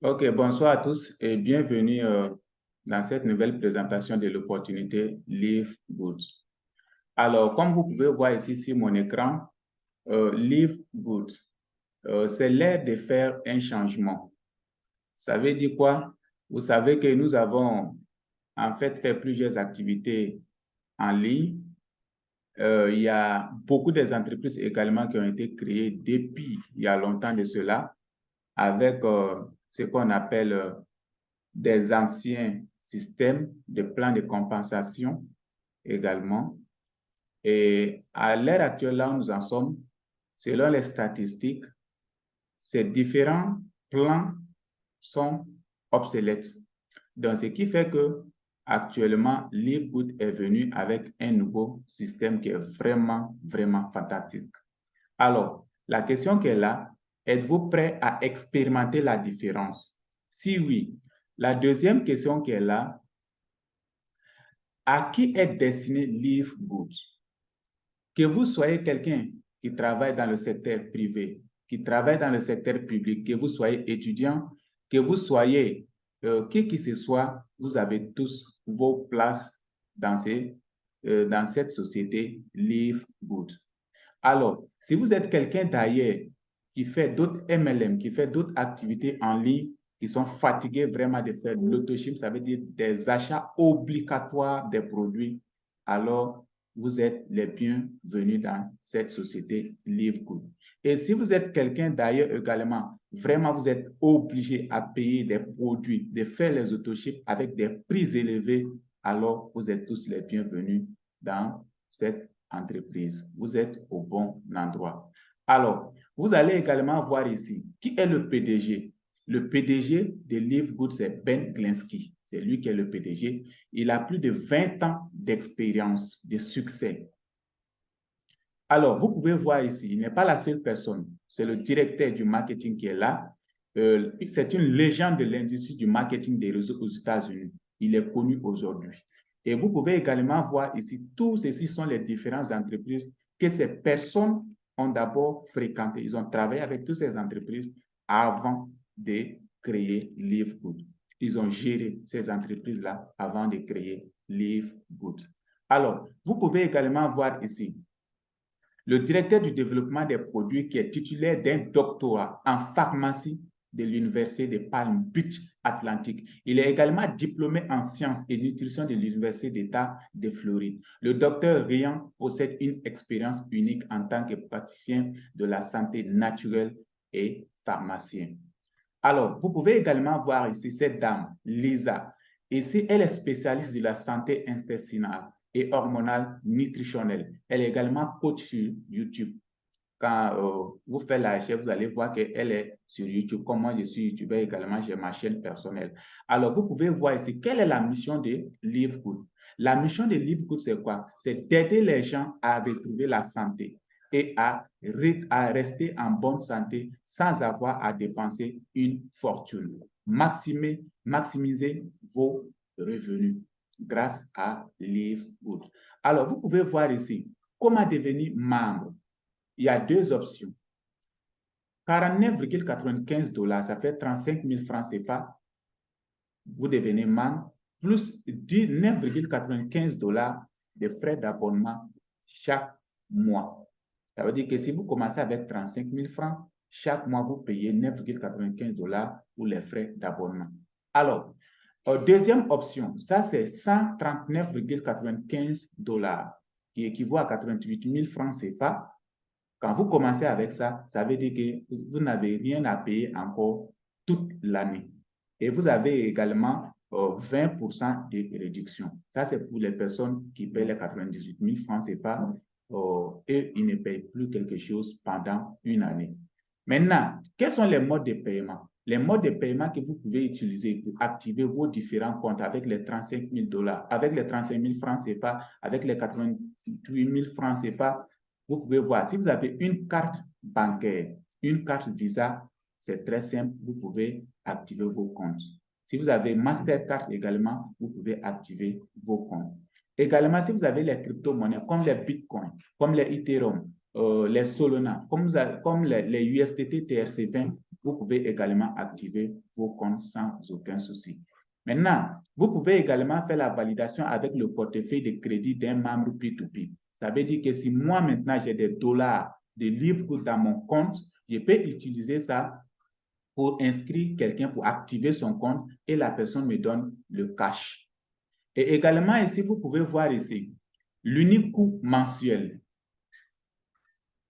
Ok, bonsoir à tous et bienvenue dans cette nouvelle présentation de l'opportunité Live Good. Alors, comme vous pouvez voir ici sur mon écran, Live Good, c'est l'heure de faire un changement. Ça veut dire quoi? Vous savez que nous avons en fait plusieurs activités en ligne. Il y a beaucoup d'entreprises également qui ont été créées depuis il y a longtemps de cela avec ce qu'on appelle des anciens systèmes de plans de compensation également. Et à l'heure actuelle, là où nous en sommes, selon les statistiques, ces différents plans sont obsolètes. Donc, ce qui fait que actuellement, Livegood est venu avec un nouveau système qui est vraiment, vraiment fantastique. Alors, la question qui est là, êtes-vous prêt à expérimenter la différence? Si oui, la deuxième question qui est là, à qui est destiné Live Good? Que vous soyez quelqu'un qui travaille dans le secteur privé, qui travaille dans le secteur public, que vous soyez étudiant, que vous soyez qui que ce soit, vous avez tous vos places dans cette société Live Good. Alors, si vous êtes quelqu'un d'ailleurs qui fait d'autres MLM, qui fait d'autres activités en ligne, qui sont fatigués vraiment de faire l'autoship, ça veut dire des achats obligatoires des produits, alors vous êtes les bienvenus dans cette société LiveGood. Et si vous êtes quelqu'un d'ailleurs également, vraiment vous êtes obligé à payer des produits, de faire les autoships avec des prix élevés, alors vous êtes tous les bienvenus dans cette entreprise. Vous êtes au bon endroit. Alors, vous allez également voir ici, qui est le PDG? Le PDG de Livegood, c'est Ben Glinsky. C'est lui qui est le PDG. Il a plus de 20 ans d'expérience, de succès. Alors, vous pouvez voir ici, il n'est pas la seule personne. C'est le directeur du marketing qui est là. C'est une légende de l'industrie du marketing des réseaux aux États-Unis. Il est connu aujourd'hui. Et vous pouvez également voir ici, tous ceci sont les différentes entreprises que ces personnes ont d'abord fréquentées. Ils ont travaillé avec toutes ces entreprises avant de créer Livegood. Ils ont géré ces entreprises-là avant de créer Livegood. Alors, vous pouvez également voir ici le directeur du développement des produits qui est titulaire d'un doctorat en pharmacie de l'Université de Palm Beach Atlantic. Il est également diplômé en sciences et nutrition de l'Université d'État de Floride. Le docteur Rian possède une expérience unique en tant que praticien de la santé naturelle et pharmacien. Alors, vous pouvez également voir ici cette dame, Lisa. Ici, elle est spécialiste de la santé intestinale et hormonale nutritionnelle. Elle est également coach sur YouTube. Quand vous faites la recherche, vous allez voir qu'elle est sur YouTube. Comme moi, je suis YouTuber également, j'ai ma chaîne personnelle. Alors, vous pouvez voir ici, quelle est la mission de Livegood? La mission de Livegood, c'est quoi? C'est d'aider les gens à retrouver la santé et à rester en bonne santé sans avoir à dépenser une fortune. Maximiser vos revenus grâce à Livegood. Alors, vous pouvez voir ici comment devenir membre. Il y a deux options. 49,95 $, ça fait 35 000 francs CFA. Vous devenez membre, plus 19,95 $ de frais d'abonnement chaque mois. Ça veut dire que si vous commencez avec 35 000 francs, chaque mois, vous payez 9,95 $ pour les frais d'abonnement. Alors, deuxième option, ça c'est 139,95 $, qui équivaut à 88 000 francs CFA. Quand vous commencez avec ça, ça veut dire que vous n'avez rien à payer encore toute l'année. Et vous avez également 20% de réduction. Ça, c'est pour les personnes qui paient les 98 000 francs CFA et ils ne payent plus quelque chose pendant une année. Maintenant, quels sont les modes de paiement? Les modes de paiement que vous pouvez utiliser pour activer vos différents comptes avec les 35 000 $, avec les 35 000 francs CFA, avec les 88 000 francs CFA, vous pouvez voir, si vous avez une carte bancaire, une carte Visa, c'est très simple, vous pouvez activer vos comptes. Si vous avez Mastercard également, vous pouvez activer vos comptes. Également, si vous avez les crypto-monnaies comme les Bitcoin, comme les Ethereum, les Solana, comme les USDT TRC20, vous pouvez également activer vos comptes sans aucun souci. Maintenant, vous pouvez également faire la validation avec le portefeuille de crédit d'un membre P2P. Ça veut dire que si moi, maintenant, j'ai des dollars, des livres dans mon compte, je peux utiliser ça pour inscrire quelqu'un, pour activer son compte et la personne me donne le cash. Et également ici, vous pouvez voir ici, l'unique coût mensuel.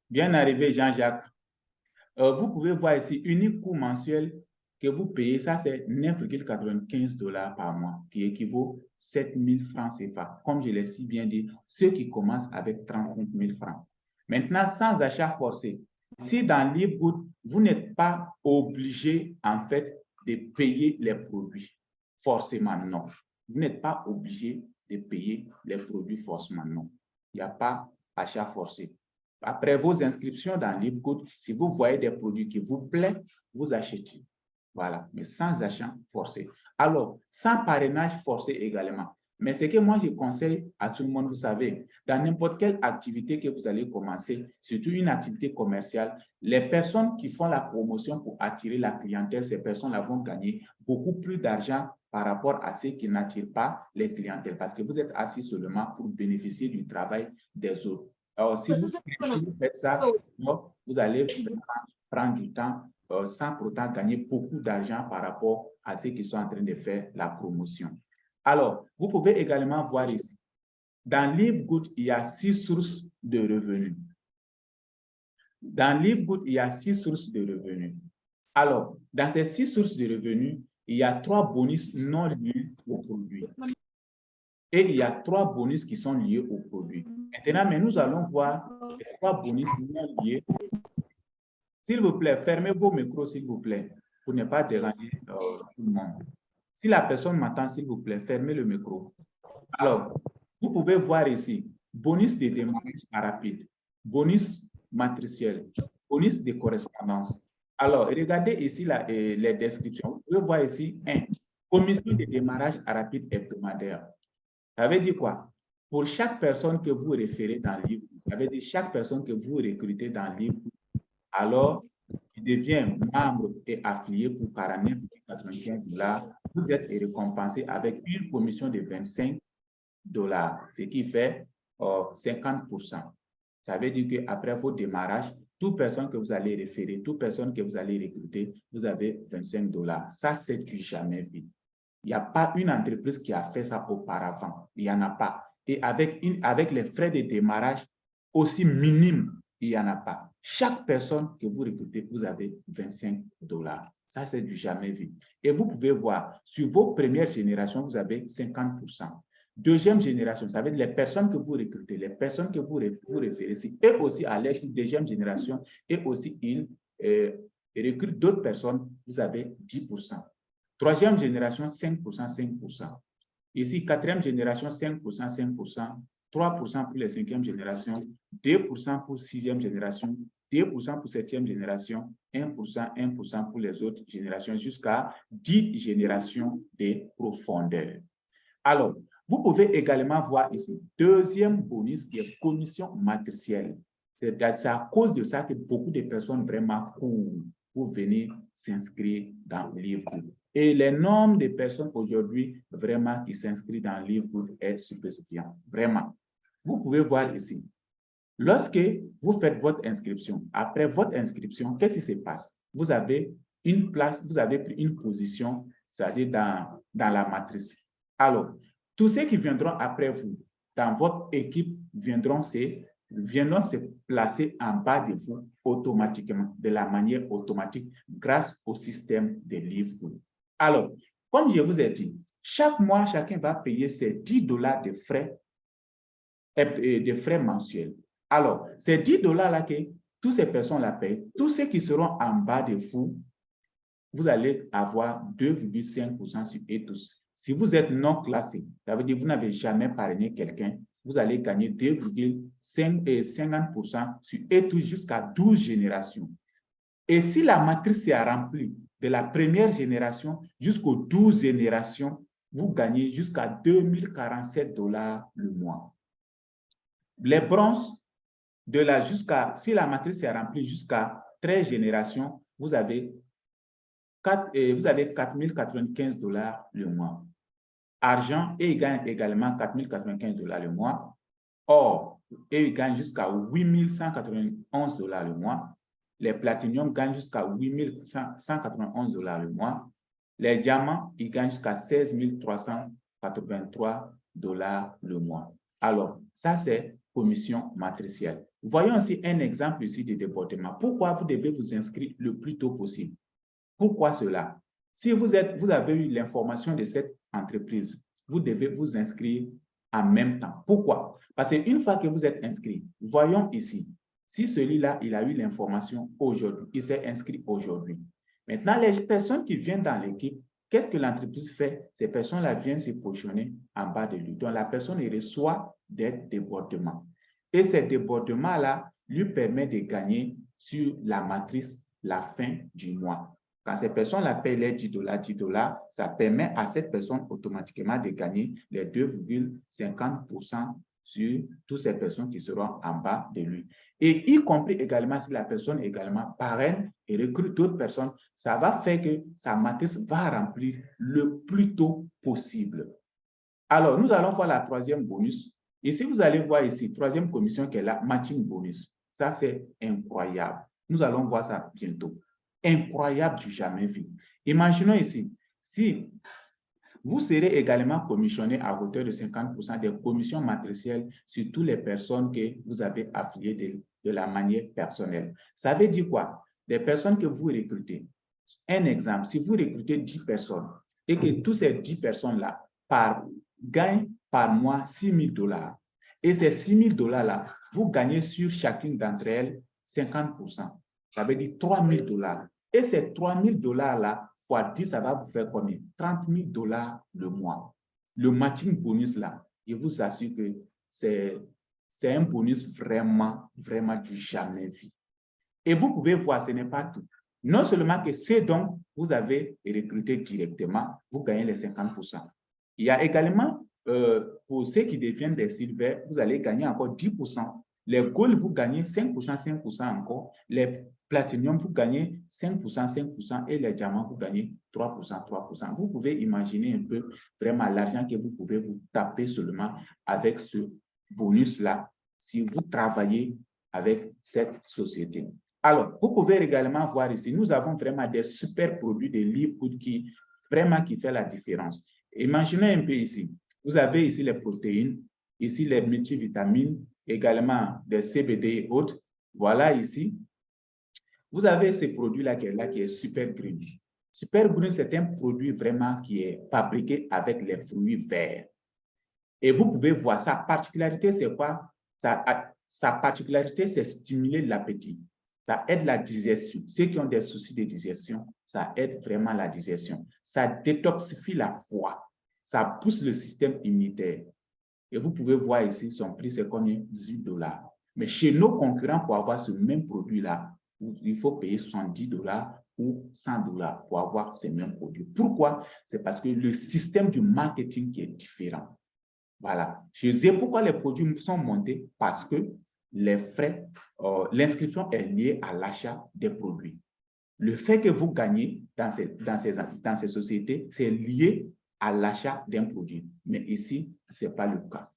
Bien arrivé, Jean-Jacques. Vous pouvez voir ici, unique coût mensuel que vous payez, ça c'est 9,95 $ par mois, qui équivaut 7 000 francs CFA. Comme je l'ai si bien dit, ceux qui commencent avec 35 000 francs. Maintenant, sans achat forcé, si dans Livegood, vous n'êtes pas obligé en fait de payer les produits, forcément non. Vous n'êtes pas obligé de payer les produits forcément non. Il n'y a pas achat forcé. Après vos inscriptions dans Livegood, si vous voyez des produits qui vous plaisent, vous achetez. Voilà, mais sans achat forcé. Alors, sans parrainage forcé également. Mais ce que moi, je conseille à tout le monde, vous savez, dans n'importe quelle activité que vous allez commencer, surtout une activité commerciale, les personnes qui font la promotion pour attirer la clientèle, ces personnes-là vont gagner beaucoup plus d'argent par rapport à ceux qui n'attirent pas les clientèles, parce que vous êtes assis seulement pour bénéficier du travail des autres. Alors, si vous faites ça, vous allez prendre du temps sans pour autant gagner beaucoup d'argent par rapport à ceux qui sont en train de faire la promotion. Alors, vous pouvez également voir ici, dans Livegood, il y a 6 sources de revenus. Dans Livegood, il y a 6 sources de revenus. Alors, dans ces 6 sources de revenus, il y a 3 bonus non liés au produit. Et il y a 3 bonus qui sont liés au produit. Maintenant, mais nous allons voir les 3 bonus non liés. S'il vous plaît, fermez vos micros, s'il vous plaît, pour ne pas déranger tout le monde. Si la personne m'entend, s'il vous plaît, fermez le micro. Alors, vous pouvez voir ici, bonus de démarrage rapide, bonus matriciel, bonus de correspondance. Alors, regardez ici les descriptions. Vous pouvez voir ici, 1, commission de démarrage rapide hebdomadaire. Ça veut dire quoi? Pour chaque personne que vous référez dans le livre, ça veut dire chaque personne que vous recrutez dans le livre, alors il devient membre et affilié pour 49,95 $. Vous êtes récompensé avec une commission de 25 $, ce qui fait 50%. Ça veut dire qu'après vos démarrages, toute personne que vous allez référer, toute personne que vous allez recruter, vous avez 25 $. Ça, c'est du jamais vu. Il n'y a pas une entreprise qui a fait ça auparavant. Il n'y en a pas. Et avec les frais de démarrage aussi minimes, il n'y en a pas. Chaque personne que vous recrutez, vous avez 25 $. Ça, c'est du jamais vu. Et vous pouvez voir, sur vos premières générations, vous avez 50%. Deuxième génération, ça veut dire les personnes que vous recrutez, les personnes que vous référez, et aussi à l'aide d'une deuxième génération, et aussi ils recrutent d'autres personnes, vous avez 10%. Troisième génération, 5%, 5%. Ici, quatrième génération, 5%, 5%. 3% pour les cinquième génération, 2% pour sixième génération, 2% pour septième génération, 1%, 1% pour les autres générations, jusqu'à 10 générations de profondeur. Alors, vous pouvez également voir ici, deuxième bonus qui est commission matricielle. C'est à cause de ça que beaucoup de personnes vraiment courent pour venir s'inscrire dans le livre. Et le nombre de personnes aujourd'hui vraiment qui s'inscrivent dans le livre est stupéfiant. Vraiment. Vous pouvez voir ici. Lorsque vous faites votre inscription, après votre inscription, qu'est-ce qui se passe? Vous avez une place, vous avez pris une position, c'est-à-dire dans la matrice. Alors, tous ceux qui viendront après vous, dans votre équipe, viendront se placer en bas de vous automatiquement, de la manière automatique, grâce au système de livres. Alors, comme je vous ai dit, chaque mois, chacun va payer ses 10 $ de frais mensuels. Alors, ces 10 $ là que toutes ces personnes-là payent, tous ceux qui seront en bas de vous, vous allez avoir 2,5% sur eux tous. Si vous êtes non classé, ça veut dire que vous n'avez jamais parrainé quelqu'un, vous allez gagner 2,50% sur eux tous jusqu'à 12 générations. Et si la matrice est remplie de la première génération jusqu'aux 12 générations, vous gagnez jusqu'à 2047 $ le mois. Les bronzes, si la matrice est remplie jusqu'à 13 générations, vous avez vous avez 4095 $ le mois. Argent, et il gagne également 4095 $ le mois. Or, et il gagne jusqu'à 8191 $ le mois. Les platinium gagnent jusqu'à 8191 $ le mois. Les diamants, ils gagnent jusqu'à 16 383 $ le mois. Alors, ça, c'est commission matricielle. Voyons aussi un exemple ici de débordement. Pourquoi vous devez vous inscrire le plus tôt possible? Pourquoi cela? Si vous avez eu l'information de cette entreprise, vous devez vous inscrire en même temps. Pourquoi? Parce qu'une fois que vous êtes inscrit, voyons ici, si celui-là, il a eu l'information aujourd'hui, il s'est inscrit aujourd'hui. Maintenant, les personnes qui viennent dans l'équipe, qu'est-ce que l'entreprise fait? Ces personnes-là viennent se positionner en bas de lui. Donc, la personne reçoit des débordements. Et ces débordements-là lui permettent de gagner sur la matrice la fin du mois. Quand ces personnes-là payent les 10 $, ça permet à cette personne automatiquement de gagner les 2,50% sur toutes ces personnes qui seront en bas de lui. Et y compris également si la personne également parraine et recrute d'autres personnes, ça va faire que sa matrice va remplir le plus tôt possible. Alors, nous allons voir la troisième bonus. Ici, vous allez voir ici, troisième commission qui est la matching bonus. Ça, c'est incroyable. Nous allons voir ça bientôt. Incroyable du jamais vu. Imaginons ici, si vous serez également commissionné à hauteur de 50% des commissions matricielles sur toutes les personnes que vous avez affiliées de la manière personnelle. Ça veut dire quoi? Des personnes que vous recrutez. Un exemple, si vous recrutez 10 personnes et que toutes ces 10 personnes-là gagnent par mois 6 000 $, et ces 6 000 $-là, vous gagnez sur chacune d'entre elles 50%. Ça veut dire 3 000 $. Et ces 3 000 $-là, fois 10, ça va vous faire combien? 30 000 $ le mois. Le matching bonus là, je vous assure que c'est un bonus vraiment, vraiment du jamais vu. Et vous pouvez voir, ce n'est pas tout. Non seulement que c'est donc vous avez recruté directement, vous gagnez les 50%. Il y a également, pour ceux qui deviennent des silver, vous allez gagner encore 10%. Les gold, vous gagnez 5%, 5% encore. Les platinum, vous gagnez 5%, 5%. Et les diamants, vous gagnez 3%, 3%. Vous pouvez imaginer un peu vraiment l'argent que vous pouvez vous taper seulement avec ce bonus-là si vous travaillez avec cette société. Alors, vous pouvez également voir ici, nous avons vraiment des super produits de Livegood qui fait la différence. Imaginez un peu ici, vous avez ici les protéines, ici les multivitamines, également des CBD et autres. Voilà ici. Vous avez ce produit-là qui est Super Green. Super Green, c'est un produit vraiment qui est fabriqué avec les fruits verts. Et vous pouvez voir sa particularité, c'est quoi? Sa particularité, c'est stimuler l'appétit. Ça aide la digestion. Ceux qui ont des soucis de digestion, ça aide vraiment la digestion. Ça détoxifie la foie. Ça pousse le système immunitaire. Et vous pouvez voir ici, son prix, c'est combien? 18 $. Mais chez nos concurrents, pour avoir ce même produit-là, il faut payer 70 $ ou 100 $ pour avoir ces mêmes produits. Pourquoi? C'est parce que le système du marketing qui est différent. Voilà. Je sais pourquoi les produits sont montés, parce que les frais, l'inscription est liée à l'achat des produits. Le fait que vous gagnez dans ces sociétés, c'est lié à l'achat d'un produit. Mais ici, ce n'est pas le cas.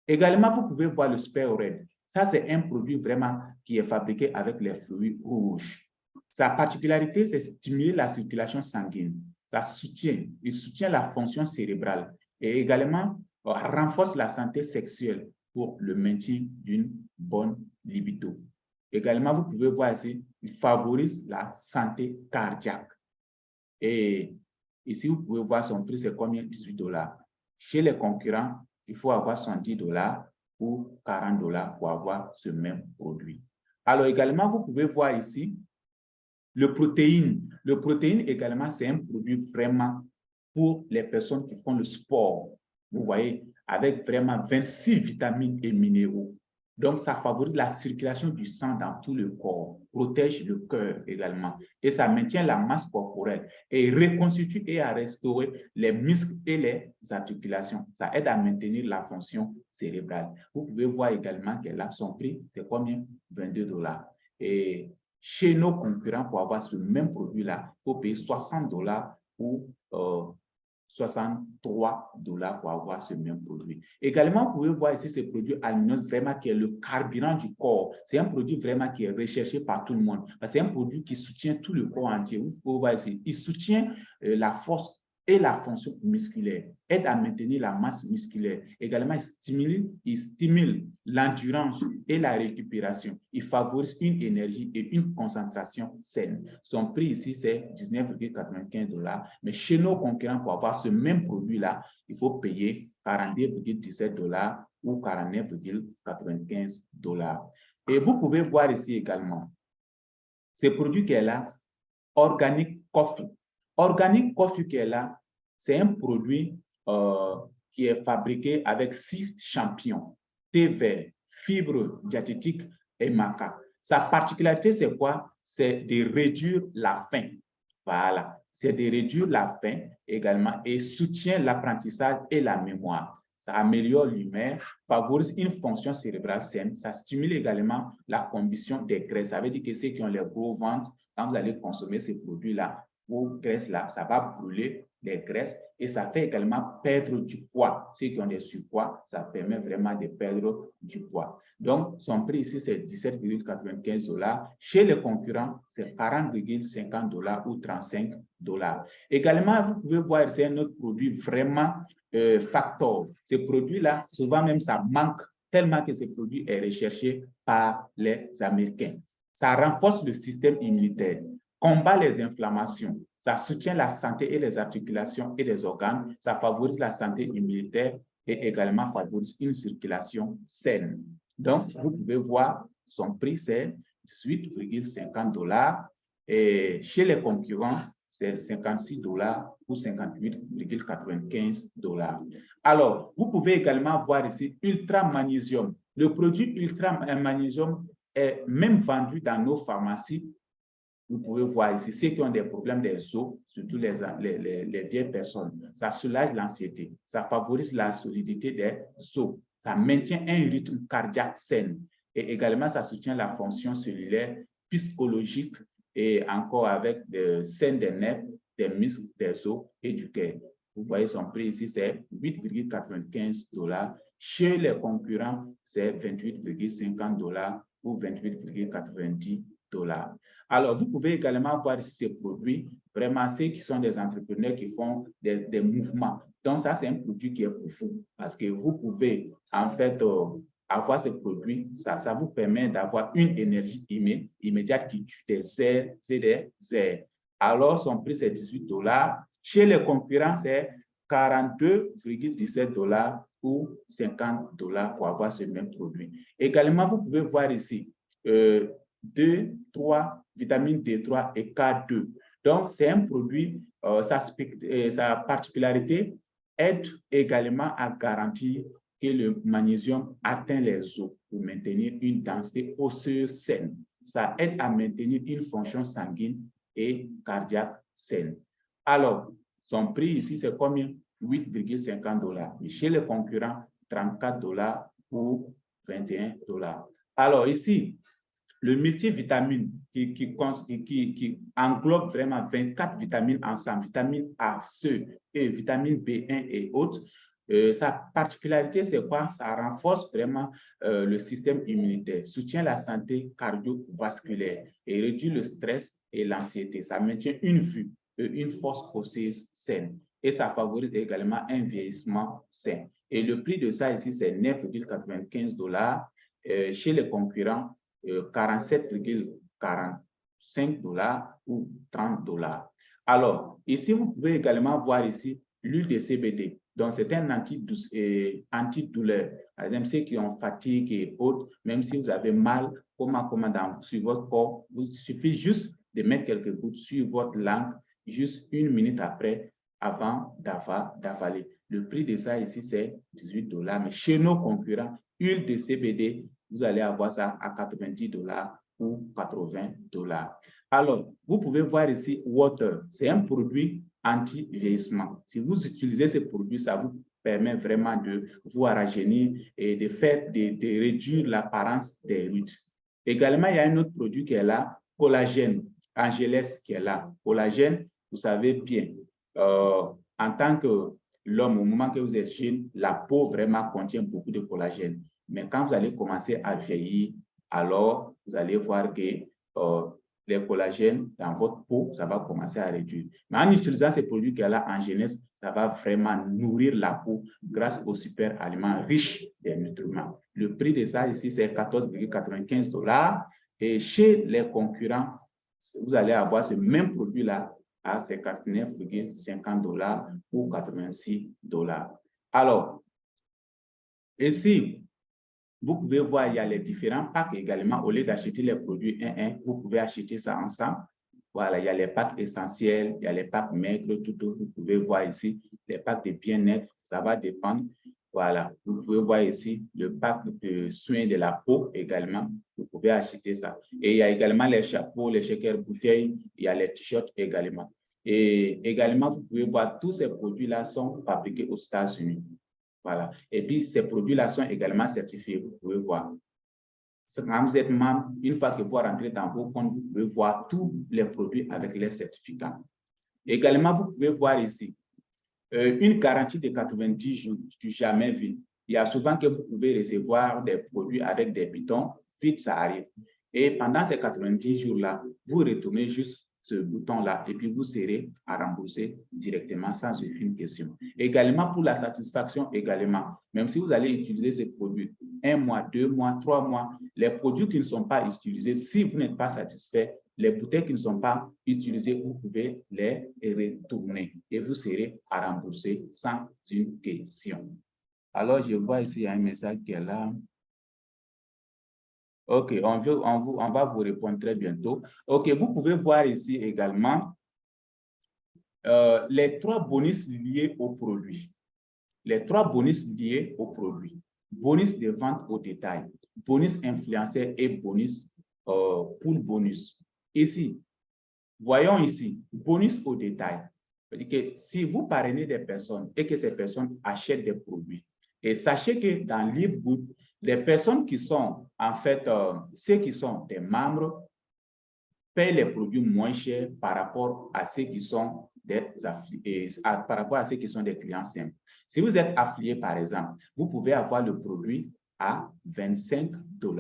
Également, vous pouvez voir le Spare Red. Ça, c'est un produit vraiment qui est fabriqué avec les fruits rouges. Sa particularité, c'est stimuler la circulation sanguine. Il soutient la fonction cérébrale et également renforce la santé sexuelle pour le maintien d'une bonne libido. Également, vous pouvez voir ici, il favorise la santé cardiaque. Et ici, vous pouvez voir son prix, c'est combien? 18 $. Chez les concurrents, il faut avoir 110 $ ou 40 $ pour avoir ce même produit. Alors également, vous pouvez voir ici, le protéine. Le protéine également, c'est un produit vraiment pour les personnes qui font le sport. Vous voyez, avec vraiment 26 vitamines et minéraux. Donc, ça favorise la circulation du sang dans tout le corps, protège le cœur également, et ça maintient la masse corporelle et reconstitue et à restaurer les muscles et les articulations. Ça aide à maintenir la fonction cérébrale. Vous pouvez voir également que là, son prix, c'est combien? 22 $. Et Chez nos concurrents, pour avoir ce même produit-là, il faut payer $60 ou 63 $ pour avoir ce même produit. Également, vous pouvez voir ici ce produit Alminos vraiment qui est le carburant du corps. C'est un produit vraiment qui est recherché par tout le monde. C'est un produit qui soutient tout le corps entier. Vous pouvez voir ici, il soutient la force et la fonction musculaire, aide à maintenir la masse musculaire. Également, il stimule l'endurance et la récupération. Il favorise une énergie et une concentration saine. Son prix ici, c'est 19,95 $. Mais chez nos concurrents, pour avoir ce même produit-là, il faut payer 42,17 $ ou 49,95 $. Et vous pouvez voir ici également, ce produit qui est là, Organic Coffee. Organic Coffee qui est là, c'est un produit qui est fabriqué avec 6 champignons, thé vert, fibres diététiques et maca. Sa particularité, c'est quoi? C'est de réduire la faim. Voilà, c'est de réduire la faim également et soutient l'apprentissage et la mémoire. Ça améliore l'humeur, favorise une fonction cérébrale saine. Ça stimule également la combustion des graisses. Ça veut dire que ceux qui ont les gros ventres, quand vous allez consommer ces produits-là, vos graisses-là, ça va brûler les graisses et ça fait également perdre du poids. Ceux qui ont des surpoids, ça permet vraiment de perdre du poids. Donc, son prix ici, c'est 17,95 $. Chez les concurrents, c'est 40,50 $ ou 35 $. Également, vous pouvez voir, c'est un autre produit vraiment factor. Ce produit-là, souvent même, ça manque tellement que ce produit est recherché par les Américains. Ça renforce le système immunitaire, combat les inflammations, ça soutient la santé et les articulations et les organes, ça favorise la santé immunitaire et également favorise une circulation saine. Donc, vous pouvez voir, son prix, c'est 18,50 $ et chez les concurrents, c'est 56 $ ou 58,95 $. Alors, vous pouvez également voir ici Ultra Magnésium. Le produit Ultra Magnésium est même vendu dans nos pharmacies. Vous pouvez voir ici, ceux qui ont des problèmes des os, surtout les vieilles personnes, ça soulage l'anxiété, ça favorise la solidité des os, ça maintient un rythme cardiaque sain et également ça soutient la fonction cellulaire, psychologique et encore avec des saines des nerfs, des muscles, des os et du cœur. Vous voyez son prix ici, c'est 8,95 $. Chez les concurrents, c'est 28,50 $ ou 28,90 $. Alors, vous pouvez également voir ici ces produits, vraiment ceux qui sont des entrepreneurs qui font des mouvements. Donc, ça, c'est un produit qui est pour vous parce que vous pouvez, en fait, avoir ce produit, ça vous permet d'avoir une énergie immédiate qui tue des airs et des airs. Alors, son prix, c'est 18 $. Chez les concurrents, c'est 42,17 $ ou 50 $ pour avoir ce même produit. Également, vous pouvez voir ici 2, 3, vitamine D3 et K2. Donc, c'est un produit, sa particularité aide également à garantir que le magnésium atteint les os pour maintenir une densité osseuse saine. Ça aide à maintenir une fonction sanguine et cardiaque saine. Alors, son prix ici, c'est combien? 8,50 $. Et chez les concurrents, 34 $ ou 21 $. Alors, ici, le multivitamine qui englobe vraiment 24 vitamines ensemble, vitamine A, C et vitamine B1 et autres. Sa particularité, c'est quoi? Ça renforce vraiment le système immunitaire, soutient la santé cardiovasculaire et réduit le stress et l'anxiété. Ça maintient une vue et une force osseuse saine et ça favorise également un vieillissement sain. Et le prix de ça ici, c'est 9,95 $. Chez les concurrents, 47,45 $ ou 30 $. Alors, ici, vous pouvez également voir ici l'huile de CBD. Donc, c'est un antidouleur. Par exemple, ceux qui ont fatigue et autres, même si vous avez mal, sur votre corps, il suffit juste de mettre quelques gouttes sur votre langue, juste 1 minute après, avant d'avaler. Le prix de ça ici, c'est 18 $. Mais chez nos concurrents, huile de CBD, vous allez avoir ça à 90 $ ou 80 $. Alors, vous pouvez voir ici Water. C'est un produit anti-vieillissement. Si vous utilisez ce produit, ça vous permet vraiment de vous rajeunir et de réduire l'apparence des rides. Également, il y a un autre produit qui est là, Collagène, Angélès qui est là. Collagène, vous savez bien, en tant que l'homme, au moment que vous êtes jeune, la peau vraiment contient beaucoup de collagène. Mais quand vous allez commencer à vieillir, alors vous allez voir que les collagènes dans votre peau, ça va commencer à réduire. Mais en utilisant ces produits qu'il y a là en jeunesse, ça va vraiment nourrir la peau grâce aux super aliments riches des nutriments. Le prix de ça ici, c'est 14,95 $. Et chez les concurrents, vous allez avoir ce même produit-là à 59,50 $ ou 86 $. Alors, ici, vous pouvez voir, il y a les différents packs également. Au lieu d'acheter les produits 1, vous pouvez acheter ça ensemble. Voilà, il y a les packs essentiels, il y a les packs maigres, tout. Vous pouvez voir ici les packs de bien-être, ça va dépendre. Voilà, vous pouvez voir ici le pack de soins de la peau également. Vous pouvez acheter ça. Et il y a également les chapeaux, les shakers bouteilles, il y a les t-shirts également. Et également, vous pouvez voir tous ces produits-là sont fabriqués aux États-Unis. Voilà. Et puis, ces produits-là sont également certifiés, vous pouvez voir. Quand vous êtes membre, une fois que vous rentrez dans vos comptes, vous pouvez voir tous les produits avec les certificats. Également, vous pouvez voir ici une garantie de 90 jours du jamais vu. Il y a souvent que vous pouvez recevoir des produits avec des boutons, vite ça arrive. Et pendant ces 90 jours-là, vous retournez juste ce bouton-là et puis vous serez à rembourser directement sans aucune question. Également pour la satisfaction également, même si vous allez utiliser ces produits 1 mois, 2 mois, 3 mois, les produits qui ne sont pas utilisés, si vous n'êtes pas satisfait, les bouteilles qui ne sont pas utilisées, vous pouvez les retourner et vous serez à rembourser sans une question. Alors, je vois ici, il y a un message qui est là. OK, on va vous répondre très bientôt. OK, vous pouvez voir ici également les 3 bonus liés au produit. Les 3 bonus liés au produit. Bonus de vente au détail, bonus influenceur et bonus pool bonus. Ici, voyons ici, bonus au détail. C'est-à-dire que si vous parrainez des personnes et que ces personnes achètent des produits, et sachez que dans Livegood, les personnes qui sont, en fait, ceux qui sont des membres, payent les produits moins chers par rapport à ceux qui sont des affiliés, par rapport à ceux qui sont des clients simples. Si vous êtes affilié, par exemple, vous pouvez avoir le produit à 25 $.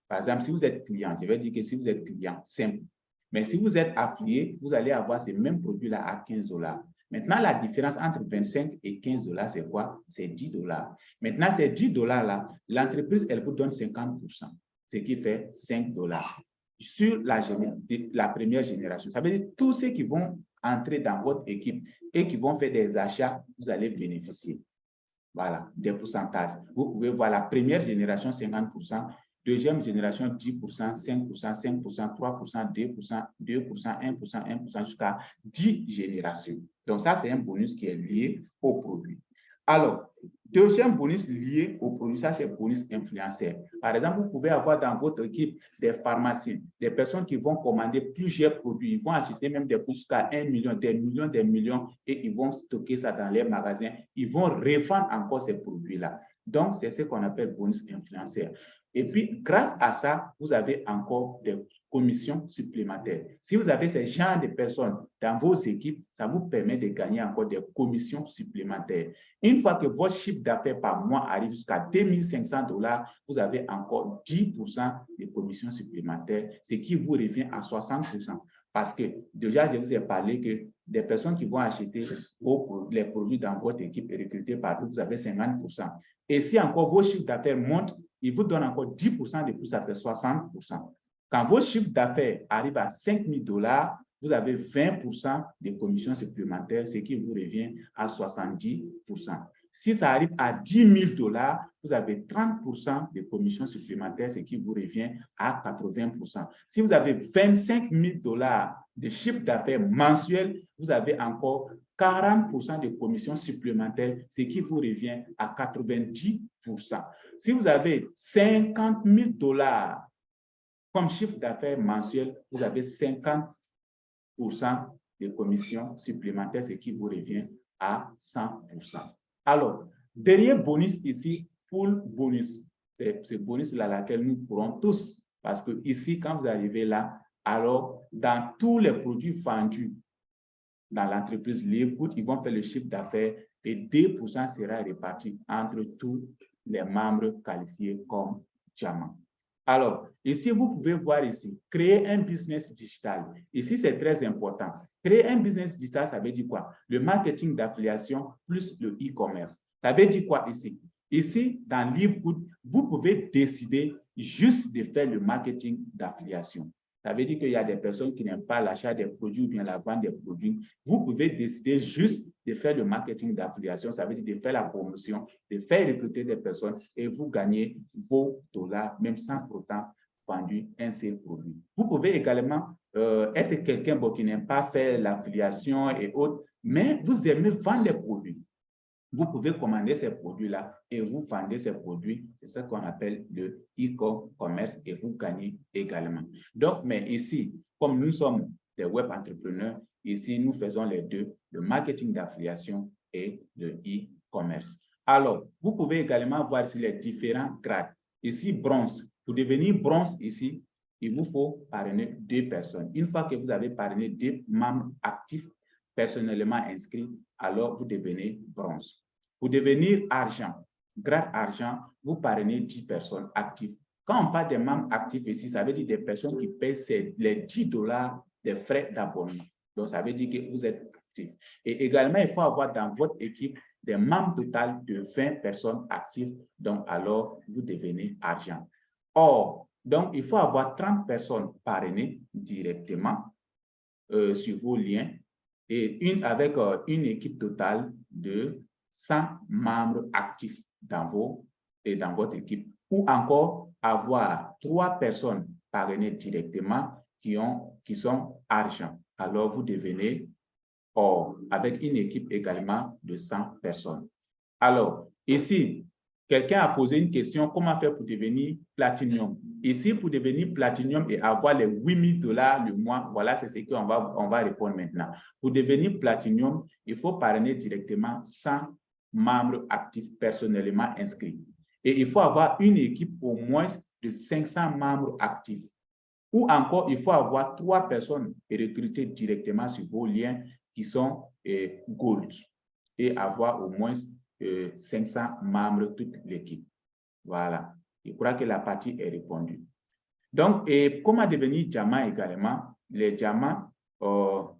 Par exemple, si vous êtes client, je vais dire que si vous êtes client simple, mais si vous êtes affilié, vous allez avoir ces mêmes produits-là à 15 $. Maintenant, la différence entre 25 et 15 $, c'est quoi? C'est 10 $. Maintenant, ces 10 $-là, l'entreprise, elle vous donne 50%, ce qui fait 5 $. Sur la première génération. Ça veut dire tous ceux qui vont entrer dans votre équipe et qui vont faire des achats, vous allez bénéficier. Voilà, des pourcentages. Vous pouvez voir la première génération, 50%, deuxième génération, 10%, 5%, 5%, 3%, 2%, 2%, 1%, 1%, jusqu'à 10 générations. Donc ça, c'est un bonus qui est lié au produit. Alors, deuxième bonus lié au produit, ça c'est bonus influenceur. Par exemple, vous pouvez avoir dans votre équipe des pharmaciens, des personnes qui vont commander plusieurs produits, ils vont acheter même des produits jusqu'à 1 million, des millions, et ils vont stocker ça dans les magasins, ils vont revendre encore ces produits-là. Donc, c'est ce qu'on appelle bonus influenceur. Et puis, grâce à ça, vous avez encore des commissions supplémentaires. Si vous avez ce genre de personnes dans vos équipes, ça vous permet de gagner encore des commissions supplémentaires. Une fois que votre chiffre d'affaires par mois arrive jusqu'à 2 500 $, vous avez encore 10% de commissions supplémentaires, ce qui vous revient à 60%. Parce que déjà, je vous ai parlé que des personnes qui vont acheter les produits dans votre équipe et recruter partout, vous avez 50%. Et si encore vos chiffres d'affaires montent, ils vous donnent encore 10% de plus, ça fait 60%. Quand vos chiffres d'affaires arrivent à 5 000 $, vous avez 20% de commissions supplémentaires, ce qui vous revient à 70%. Si ça arrive à 10 000 $, vous avez 30% de commissions supplémentaires, ce qui vous revient à 80%. Si vous avez 25 000 $ de chiffre d'affaires mensuel, vous avez encore 40% de commissions supplémentaires, ce qui vous revient à 90%. Si vous avez 50 000 $ comme chiffre d'affaires mensuel, vous avez 50% de commissions supplémentaires, ce qui vous revient à 100%. Alors, dernier bonus ici, pool bonus. C'est ce bonus-là laquelle nous pourrons tous, parce que ici, quand vous arrivez là, alors dans tous les produits vendus dans l'entreprise Livegood, ils vont faire le chiffre d'affaires et 2% sera réparti entre tous les membres qualifiés comme diamant. Alors, ici, vous pouvez voir ici, créer un business digital. Ici, c'est très important. Créer un business digital, ça veut dire quoi? Le marketing d'affiliation plus le e-commerce. Ça veut dire quoi ici? Ici, dans Livegood, vous pouvez décider juste de faire le marketing d'affiliation. Ça veut dire qu'il y a des personnes qui n'aiment pas l'achat des produits ou bien la vente des produits. Vous pouvez décider juste de faire le marketing d'affiliation. Ça veut dire de faire la promotion, de faire recruter des personnes et vous gagnez vos dollars, même sans pourtant vendre un seul produit. Vous pouvez également être quelqu'un qui n'aime pas faire l'affiliation et autres, mais vous aimez vendre des produits. Vous pouvez commander ces produits-là et vous vendez ces produits. C'est ce qu'on appelle le e-commerce et vous gagnez également. Donc, mais ici, comme nous sommes des web entrepreneurs, ici, nous faisons les deux, le marketing d'affiliation et le e-commerce. Alors, vous pouvez également voir ici les différents grades. Ici, bronze. Pour devenir bronze ici, il vous faut parrainer 2 personnes. Une fois que vous avez parrainé 2 membres actifs personnellement inscrits, alors vous devenez bronze. Pour devenir argent, grade argent, vous parrainez 10 personnes actives. Quand on parle des membres actifs ici, ça veut dire des personnes qui paient les 10 $ des frais d'abonnement. Donc, ça veut dire que vous êtes actif. Et également, il faut avoir dans votre équipe des membres total de 20 personnes actives. Donc, alors, vous devenez argent. Or, donc, il faut avoir 30 personnes parrainées directement sur vos liens et avec une équipe totale de 100 membres actifs dans votre équipe, ou encore avoir 3 personnes parrainées directement qui sont argent. Alors, vous devenez or avec une équipe également de 100 personnes. Alors, ici, quelqu'un a posé une question, comment faire pour devenir platinum? Ici, pour devenir platinum et avoir les 8 000 $ le mois, voilà, c'est ce qu'on va répondre maintenant. Pour devenir platinum, il faut parrainer directement 100 membres actifs personnellement inscrits. Et il faut avoir une équipe au moins de 500 membres actifs. Ou encore, il faut avoir 3 personnes recrutées directement sur vos liens qui sont gold et avoir au moins 500 membres, toute l'équipe. Voilà. Je crois que la partie est répondue. Donc, et comment devenir diamant également? Les diamants,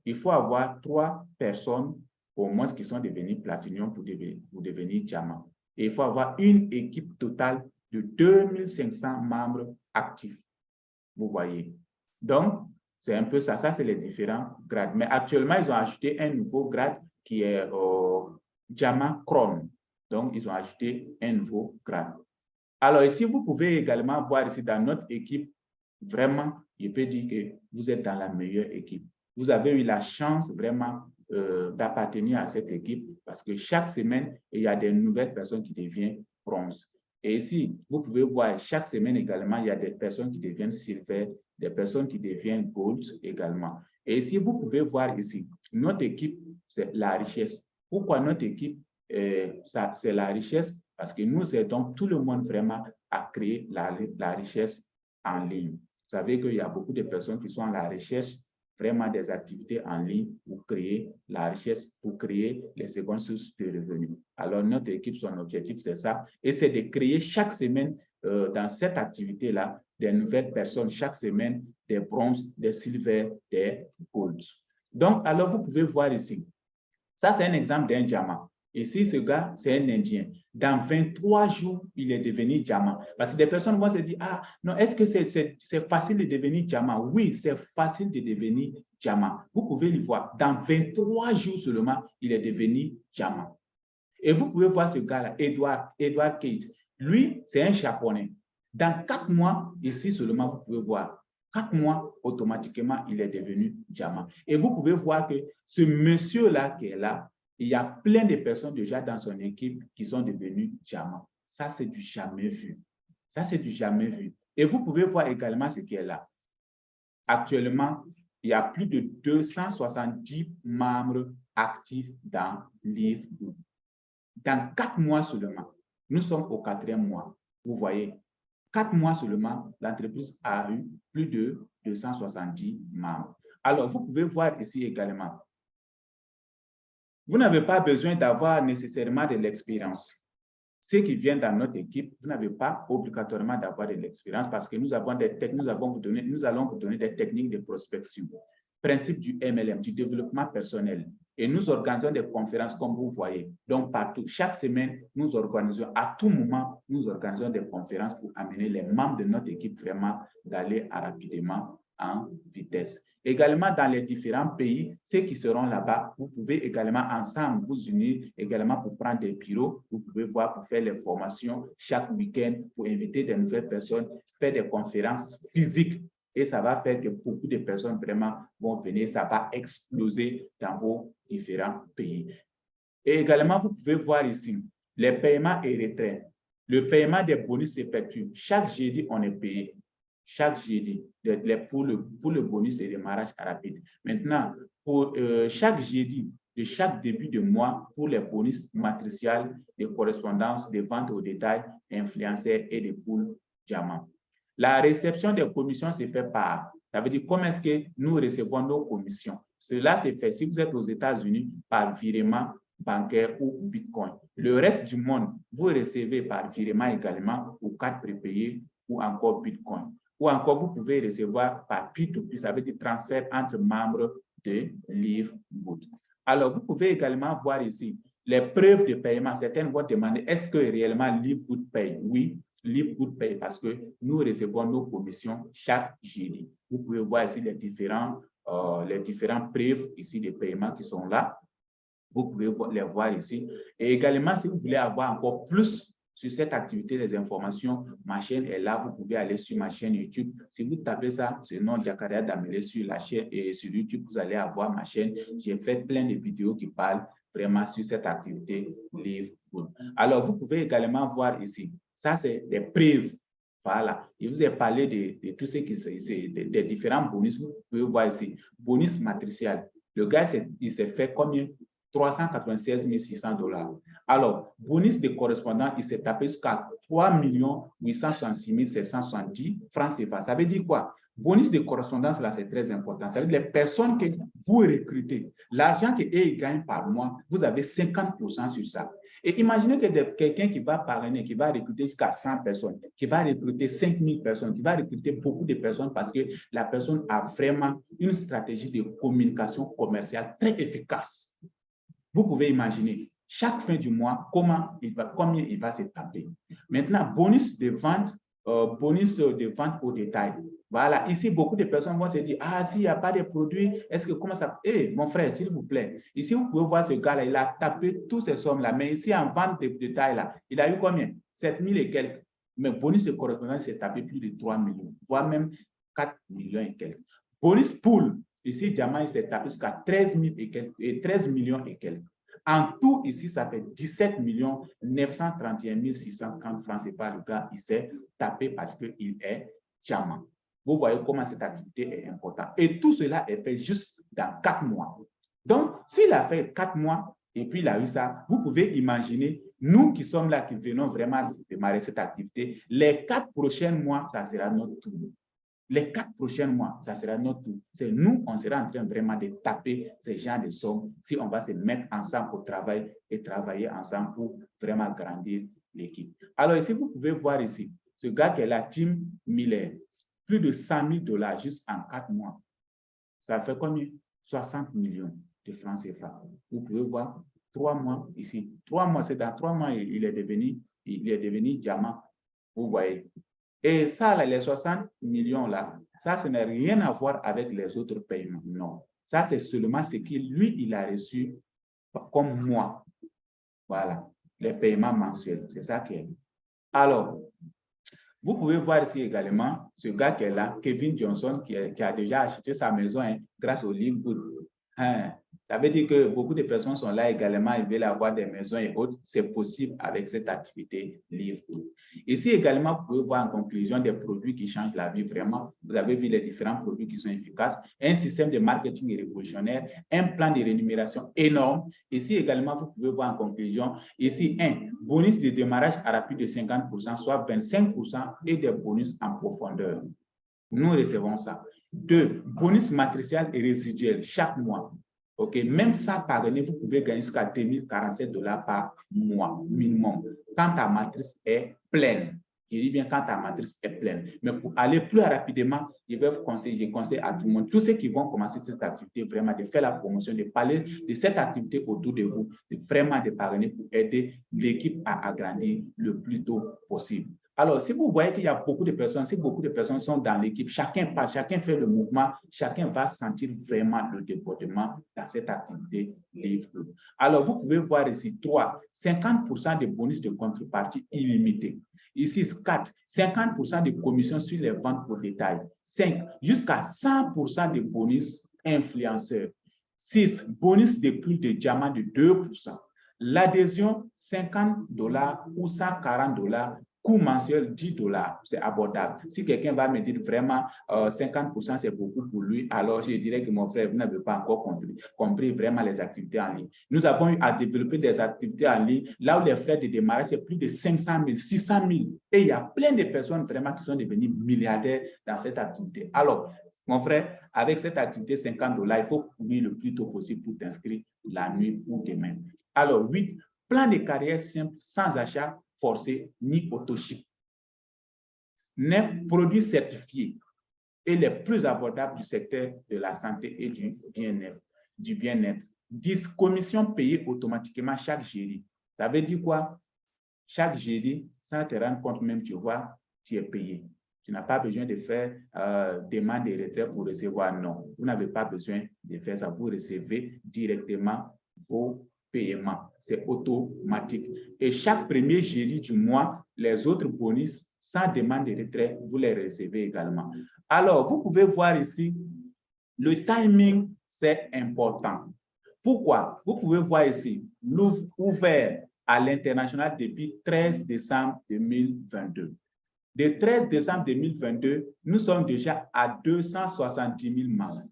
il faut avoir 3 personnes au moins qui sont devenues platinum pour devenir diamant. Et il faut avoir une équipe totale de 2500 membres actifs. Vous voyez. Donc, c'est un peu ça. Ça, c'est les différents grades. Mais actuellement, ils ont ajouté un nouveau grade qui est diamant chrome. Donc, ils ont ajouté un nouveau grade. Alors, ici, vous pouvez également voir ici dans notre équipe, vraiment, je peux dire que vous êtes dans la meilleure équipe. Vous avez eu la chance vraiment d'appartenir à cette équipe parce que chaque semaine, il y a des nouvelles personnes qui deviennent bronze. Et ici, vous pouvez voir chaque semaine également, il y a des personnes qui deviennent silver, des personnes qui deviennent gold également. Et ici, vous pouvez voir ici, notre équipe, c'est la richesse. Pourquoi notre équipe, c'est la richesse? Parce que nous aidons tout le monde vraiment à créer la richesse en ligne. Vous savez qu'il y a beaucoup de personnes qui sont à la recherche vraiment des activités en ligne pour créer la richesse, pour créer les secondes sources de revenus. Alors, notre équipe, son objectif, c'est ça. Et c'est de créer chaque semaine, dans cette activité-là, des nouvelles personnes chaque semaine, des bronzes, des silver, des golds. Donc, alors, vous pouvez voir ici. Ça, c'est un exemple d'un diamant. Ici, ce gars, c'est un Indien. Dans 23 jours, il est devenu diamant. Parce que des personnes vont se dire, ah, non, est-ce que c'est facile de devenir diamant? Oui, c'est facile de devenir diamant. Vous pouvez le voir. Dans 23 jours seulement, il est devenu diamant. Et vous pouvez voir ce gars-là, Edward Kate. Lui, c'est un Japonais. Dans 4 mois, ici seulement, vous pouvez voir. 4 mois, automatiquement, il est devenu diamant. Et vous pouvez voir que ce monsieur-là qui est là, il y a plein de personnes déjà dans son équipe qui sont devenues diamants. Ça, c'est du jamais vu. Ça, c'est du jamais vu. Et vous pouvez voir également ce qui est là. Actuellement, il y a plus de 270 membres actifs dans Livegood. Dans 4 mois seulement, nous sommes au 4e mois. Vous voyez, 4 mois seulement, l'entreprise a eu plus de 270 membres. Alors, vous pouvez voir ici également, vous n'avez pas besoin d'avoir nécessairement de l'expérience. Ceux qui viennent dans notre équipe, vous n'avez pas obligatoirement d'avoir de l'expérience parce que nous allons vous donner des techniques de prospection. Principe du MLM, du développement personnel. Et nous organisons des conférences comme vous voyez. Donc, partout, chaque semaine, nous organisons, à tout moment, nous organisons des conférences pour amener les membres de notre équipe vraiment d'aller rapidement en vitesse. Également, dans les différents pays, ceux qui seront là-bas, vous pouvez également ensemble vous unir également pour prendre des bureaux. Vous pouvez voir pour faire les formations chaque week-end, pour inviter de nouvelles personnes, faire des conférences physiques. Et ça va faire que beaucoup de personnes vraiment vont venir, ça va exploser dans vos différents pays. Et également, vous pouvez voir ici les paiements et retraits. Le paiement des bonus s'effectue. Chaque jeudi, on est payé. Chaque jeudi, pour le bonus de démarrage rapide. Maintenant, pour chaque jeudi, de chaque début de mois, pour les bonus matriciels, de correspondance, de vente au détail, influenceurs et de poules diamants. La réception des commissions se fait par, ça veut dire comment est-ce que nous recevons nos commissions. Cela se fait, si vous êtes aux États-Unis, par virement bancaire ou Bitcoin. Le reste du monde, vous recevez par virement également ou carte prépayée ou encore Bitcoin. Ou encore, vous pouvez recevoir par P2P, ça veut dire transfert entre membres de Livegood. Alors, vous pouvez également voir ici les preuves de paiement. Certaines vont demander, est-ce que réellement Livegood paye? Oui, Livegood paye parce que nous recevons nos commissions chaque jeudi. Vous pouvez voir ici les différents preuves ici de paiement qui sont là. Vous pouvez les voir ici. Et également, si vous voulez avoir encore plus sur cette activité des informations, ma chaîne est là. Vous pouvez aller sur ma chaîne YouTube. Si vous tapez ça, c'est le nom Jakaria Damele sur la chaîne et sur YouTube, vous allez avoir ma chaîne. J'ai fait plein de vidéos qui parlent vraiment sur cette activité Livegood. Alors, vous pouvez également voir ici. Ça, c'est des preuves. Voilà. Je vous ai parlé de tout ce qui des différents bonus. Vous pouvez voir ici. Bonus matriciel. Le gars, il s'est fait combien? 396 600 $. Alors, bonus de correspondant, il s'est tapé jusqu'à 3 866 770 francs CFA. Ça veut dire quoi? Bonus de correspondance, là, c'est très important. Ça veut dire les personnes que vous recrutez, l'argent qu'ils gagnent par mois, vous avez 50% sur ça. Et imaginez que quelqu'un qui va parrainer, qui va recruter jusqu'à 100 personnes, qui va recruter 5000 personnes, qui va recruter beaucoup de personnes parce que la personne a vraiment une stratégie de communication commerciale très efficace. Vous pouvez imaginer, chaque fin du mois, combien il va se taper. Maintenant, bonus de vente au détail. Voilà, ici, beaucoup de personnes vont se dire, ah, s'il n'y a pas de produits, est-ce que comment ça... Eh, mon frère, s'il vous plaît, ici, vous pouvez voir ce gars-là, il a tapé toutes ces sommes-là, mais ici, en vente de détail, là, il a eu combien? 7000 et quelques. Mais bonus de correspondance, s'est tapé plus de 3 millions, voire même 4 millions et quelques. Bonus pool, ici, Diamant, il s'est tapé jusqu'à 13 millions et quelques. En tout, ici, ça fait 17 931 630 francs. C'est pas le gars, il s'est tapé parce qu'il est diamant. Vous voyez comment cette activité est importante. Et tout cela est fait juste dans 4 mois. Donc, s'il a fait 4 mois et puis il a eu ça, vous pouvez imaginer, nous qui sommes là, qui venons vraiment démarrer cette activité, les 4 prochains mois, ça sera notre tour. Les 4 prochains mois, ça sera notre tour. C'est nous, on sera en train vraiment de taper ces genres de sommes si on va se mettre ensemble au travail et travailler ensemble pour vraiment grandir l'équipe. Alors ici, vous pouvez voir ici, ce gars qui est la Team Miller, plus de 100 000 $ juste en 4 mois. Ça fait combien? 60 millions de francs CFA. Vous pouvez voir 3 mois ici. 3 mois, c'est dans 3 mois, il est devenu diamant. Vous voyez. Et ça, là, les 60 millions là, ça, ça n'a rien à voir avec les autres paiements. Non. Ça, c'est seulement ce que lui, il a reçu comme moi. Voilà. Les paiements mensuels. C'est ça qui est. Alors, vous pouvez voir ici également ce gars qui est là, Kevin Johnson, qui a déjà acheté sa maison grâce au Livegood. Ça veut dire que beaucoup de personnes sont là également, ils veulent avoir des maisons et autres. C'est possible avec cette activité livre-good. Ici également, vous pouvez voir en conclusion des produits qui changent la vie vraiment. Vous avez vu les différents produits qui sont efficaces, un système de marketing révolutionnaire, un plan de rémunération énorme. Ici également, vous pouvez voir en conclusion, ici, un bonus de démarrage à rapide de 50%, soit 25% et des bonus en profondeur. Nous recevons ça. 2, bonus matriciel et résiduel chaque mois. OK, même sans parrainer, vous pouvez gagner jusqu'à 2047 $ par mois minimum quand ta matrice est pleine. Je dis bien quand ta matrice est pleine. Mais pour aller plus rapidement, je conseille à tout le monde, tous ceux qui vont commencer cette activité, vraiment de faire la promotion, de parler de cette activité autour de vous, de vraiment de parrainer pour aider l'équipe à agrandir le plus tôt possible. Alors, si vous voyez qu'il y a beaucoup de personnes, si beaucoup de personnes sont dans l'équipe, chacun passe, chacun fait le mouvement, chacun va sentir vraiment le débordement dans cette activité livre. Alors, vous pouvez voir ici 3, 50% de bonus de contrepartie illimité. Ici, 4, 50% de commission sur les ventes au détail. 5, jusqu'à 100% de bonus influenceurs. 6, bonus de prix de diamant de 2%. L'adhésion, $50 ou $140. Coût mensuel, $10, c'est abordable. Si quelqu'un va me dire vraiment 50% c'est beaucoup pour lui, alors je dirais que mon frère, vous n'avez pas encore compris vraiment les activités en ligne. Nous avons eu à développer des activités en ligne là où les frais de démarrage, c'est plus de 500 000, 600 000. Et il y a plein de personnes vraiment qui sont devenues milliardaires dans cette activité. Alors, mon frère, avec cette activité $50, il faut courir le plus tôt possible pour t'inscrire la nuit ou demain. Alors, 8, plan de carrière simple sans achat forcé ni autoship. 9, produits certifiés et les plus abordables du secteur de la santé et du bien-être. 10, commissions payées automatiquement chaque jeudi. Ça veut dire quoi? Chaque jeudi, sans te rendre compte même, tu vois, tu es payé. Tu n'as pas besoin de faire demande de retrait pour recevoir. Non, vous n'avez pas besoin de faire ça. Vous recevez directement vos paiements. C'est automatique. Et chaque premier jeudi du mois, les autres bonus, sans demande de retrait, vous les recevez également. Alors, vous pouvez voir ici, le timing, c'est important. Pourquoi? Vous pouvez voir ici, ouvert à l'international depuis 13 décembre 2022. De 13 décembre 2022, nous sommes déjà à 270 000 membres.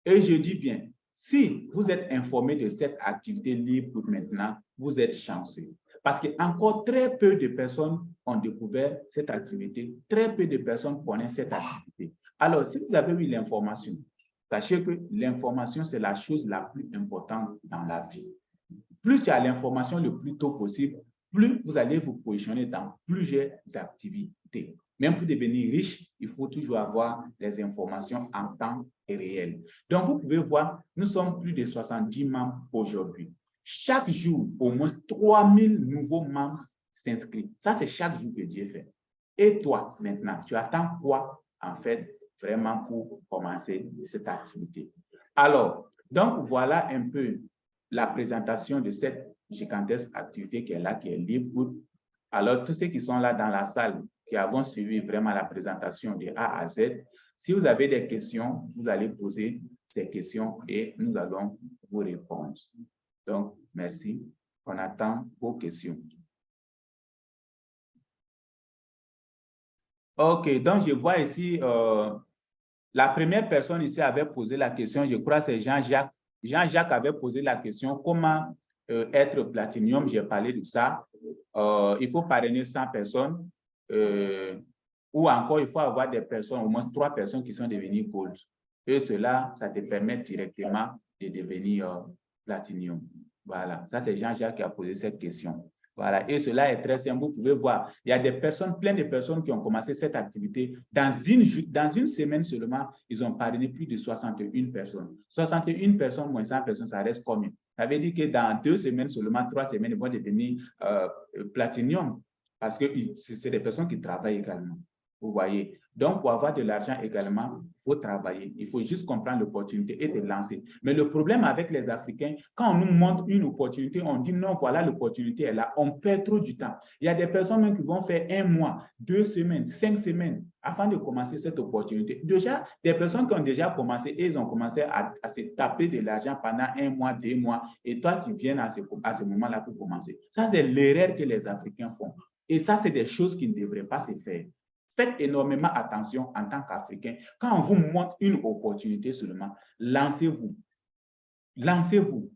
Et je dis bien, si vous êtes informé de cette activité libre maintenant, vous êtes chanceux. Parce qu'encore très peu de personnes ont découvert cette activité, très peu de personnes connaissent cette activité. Alors, si vous avez eu l'information, sachez que l'information, c'est la chose la plus importante dans la vie. Plus tu as l'information le plus tôt possible, plus vous allez vous positionner dans plusieurs activités. Même pour devenir riche, il faut toujours avoir les informations en temps réel. Donc, vous pouvez voir, nous sommes plus de 70 membres aujourd'hui. Chaque jour, au moins 3000 nouveaux membres s'inscrivent. Ça, c'est chaque jour que Dieu fait. Et toi, maintenant, tu attends quoi, en fait, vraiment pour commencer cette activité? Alors, donc, voilà un peu la présentation de cette gigantesque activité qui est là, qui est libre. Alors, tous ceux qui sont là dans la salle, qui avons suivi vraiment la présentation de A à Z, si vous avez des questions, vous allez poser ces questions et nous allons vous répondre. Donc, merci. On attend vos questions. OK, donc je vois ici, la première personne ici avait posé la question, je crois que c'est Jean-Jacques. Jean-Jacques avait posé la question, comment être Platinum? J'ai parlé de ça. Il faut parrainer 100 personnes ou encore il faut avoir des personnes, au moins 3 personnes qui sont devenues Gold. Et cela, ça te permet directement de devenir Platinum. Voilà, ça c'est Jean-Jacques qui a posé cette question. Voilà, et cela est très simple. Vous pouvez voir, il y a des personnes, plein de personnes qui ont commencé cette activité. Dans une semaine seulement, ils ont parrainé plus de 61 personnes. 61 personnes moins 100 personnes, ça reste combien? Ça veut dire que dans 2 semaines seulement, 3 semaines, ils vont devenir Platinum parce que c'est des personnes qui travaillent également. Vous voyez. Donc, pour avoir de l'argent également, il faut travailler. Il faut juste comprendre l'opportunité et te lancer. Mais le problème avec les Africains, quand on nous montre une opportunité, on dit non, voilà, l'opportunité est là. On perd trop du temps. Il y a des personnes même qui vont faire 1 mois, 2 semaines, 5 semaines avant de commencer cette opportunité. Déjà, des personnes qui ont déjà commencé, et ils ont commencé à se taper de l'argent pendant 1 mois, 2 mois, et toi, tu viens à ce moment-là pour commencer. Ça, c'est l'erreur que les Africains font. Et ça, c'est des choses qui ne devraient pas se faire. Faites énormément attention en tant qu'Africain. Quand on vous montre une opportunité seulement, lancez-vous. Lancez-vous.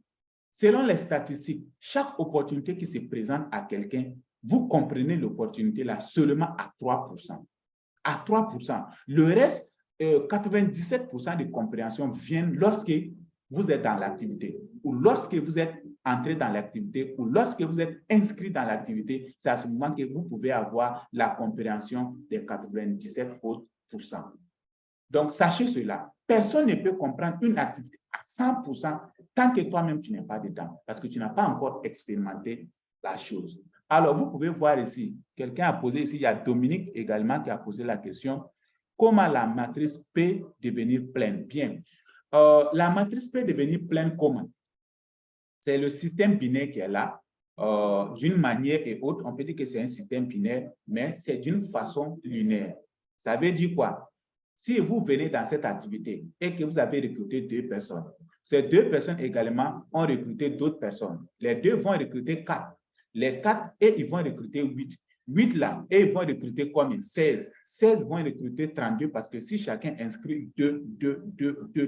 Selon les statistiques, chaque opportunité qui se présente à quelqu'un, vous comprenez l'opportunité là seulement à 3%. À 3%. Le reste, 97% de compréhension viennent lorsque vous êtes dans l'activité ou lorsque vous êtes entré dans l'activité ou lorsque vous êtes inscrit dans l'activité. C'est à ce moment que vous pouvez avoir la compréhension des 97%. Donc, sachez cela. Personne ne peut comprendre une activité à 100% tant que toi-même, tu n'es pas dedans parce que tu n'as pas encore expérimenté la chose. Alors, vous pouvez voir ici, quelqu'un a posé ici, il y a Dominique également qui a posé la question, comment la matrice peut devenir pleine? Bien, la matrice peut devenir pleine comment? C'est le système binaire qui est là. D'une manière et autre, on peut dire que c'est un système binaire, mais c'est d'une façon linéaire. Ça veut dire quoi? Si vous venez dans cette activité et que vous avez recruté 2 personnes, ces 2 personnes également ont recruté d'autres personnes. Les 2 vont recruter 4. Les 4, et ils vont recruter 8. 8 là, et ils vont recruter combien? 16. 16 vont recruter 32 parce que si chacun inscrit 2,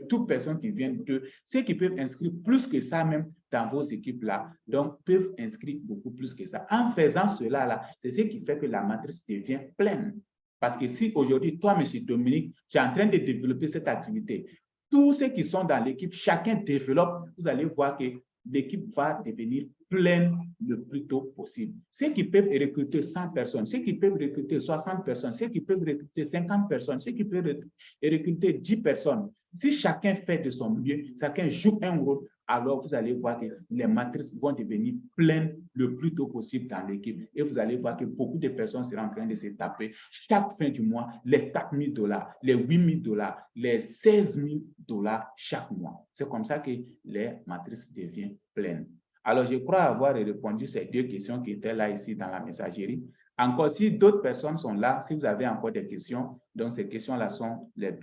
toutes personnes qui viennent 2, ceux qui peuvent inscrire plus que ça même dans vos équipes-là, donc peuvent inscrire beaucoup plus que ça. En faisant cela, là, c'est ce qui fait que la matrice devient pleine. Parce que si aujourd'hui, toi, M. Dominique, tu es en train de développer cette activité, tous ceux qui sont dans l'équipe, chacun développe, vous allez voir que l'équipe va devenir pleine le plus tôt possible. Ceux qui peuvent recruter 100 personnes, ceux qui peuvent recruter 60 personnes, ceux qui peuvent recruter 50 personnes, ceux qui peuvent recruter 10 personnes, si chacun fait de son mieux, chacun joue un rôle, alors vous allez voir que les matrices vont devenir pleines le plus tôt possible dans l'équipe. Et vous allez voir que beaucoup de personnes seront en train de se taper chaque fin du mois les 4 000 $, les 8 000 $, les 16 000 $ chaque mois. C'est comme ça que les matrices deviennent pleines. Alors, je crois avoir répondu ces 2 questions qui étaient là ici dans la messagerie. Encore, si d'autres personnes sont là, si vous avez encore des questions, donc ces questions-là sont les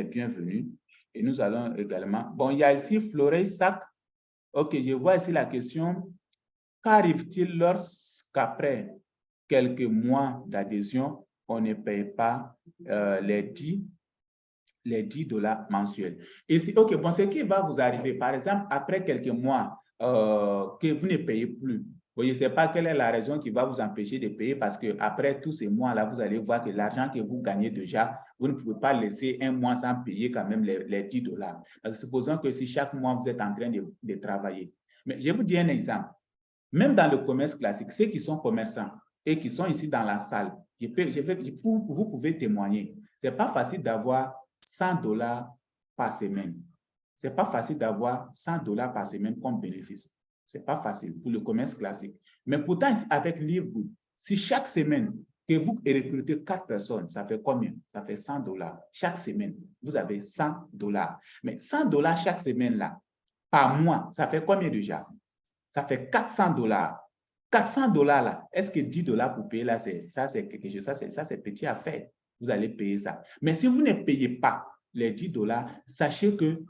bienvenues. Et nous allons également... Bon, il y a ici Florey Sac. OK, je vois ici la question. Qu'arrive-t-il lorsqu'après quelques mois d'adhésion, on ne paye pas les 10 $ mensuels? Ici, OK, bon, ce qui va vous arriver, par exemple, après quelques mois que vous ne payez plus, vous ne savez pas quelle est la raison qui va vous empêcher de payer parce qu'après tous ces mois-là, vous allez voir que l'argent que vous gagnez déjà, vous ne pouvez pas laisser un mois sans payer quand même les 10 $. Parce que supposons que si chaque mois, vous êtes en train de travailler. Mais je vais vous dire un exemple. Même dans le commerce classique, ceux qui sont commerçants et qui sont ici dans la salle, vous pouvez témoigner. Ce n'est pas facile d'avoir 100 $ par semaine. Ce n'est pas facile d'avoir 100 $ par semaine comme bénéfice. Ce n'est pas facile pour le commerce classique. Mais pourtant, avec Livegood, si chaque semaine que vous recrutez 4 personnes, ça fait combien? Ça fait 100 $. Chaque semaine, vous avez 100 $. Mais 100 $ chaque semaine, là, par mois, ça fait combien déjà? Ça fait 400 $. 400 $ là, est-ce que 10 $ pour payer là, ça c'est quelque chose, ça c'est petit à faire. Vous allez payer ça. Mais si vous ne payez pas les 10 $, sachez que